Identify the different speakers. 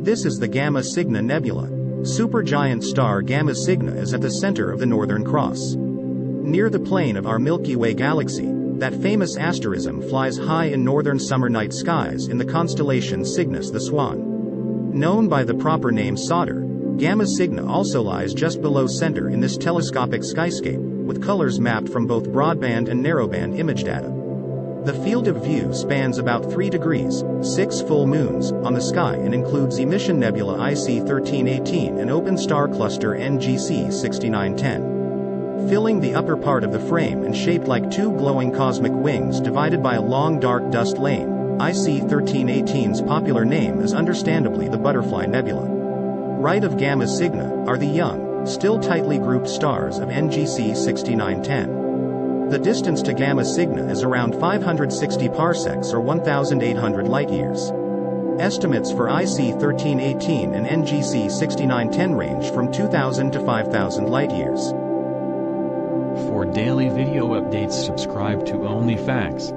Speaker 1: This is the Gamma Cygni Nebula. Supergiant star Gamma Cygni is at the center of the Northern Cross. Near the plane of our Milky Way galaxy, that famous asterism flies high in northern summer night skies in the constellation Cygnus the Swan. Known by the proper name Sauter, Gamma Cygni also lies just below center in this telescopic skyscape, with colors mapped from both broadband and narrowband image data. The field of view spans about 3 degrees, 6 full moons, on the sky and includes emission nebula IC 1318 and open star cluster NGC 6910. Filling the upper part of the frame and shaped like 2 glowing cosmic wings divided by a long dark dust lane, IC 1318's popular name is understandably the Butterfly Nebula. Right of Gamma Cygni are the young, still tightly grouped stars of NGC 6910. The distance to Gamma Cygni is around 560 parsecs or 1,800 light-years. Estimates for IC 1318 and NGC 6910 range from 2,000 to 5,000 light-years.
Speaker 2: For daily video updates, subscribe to Only Facts.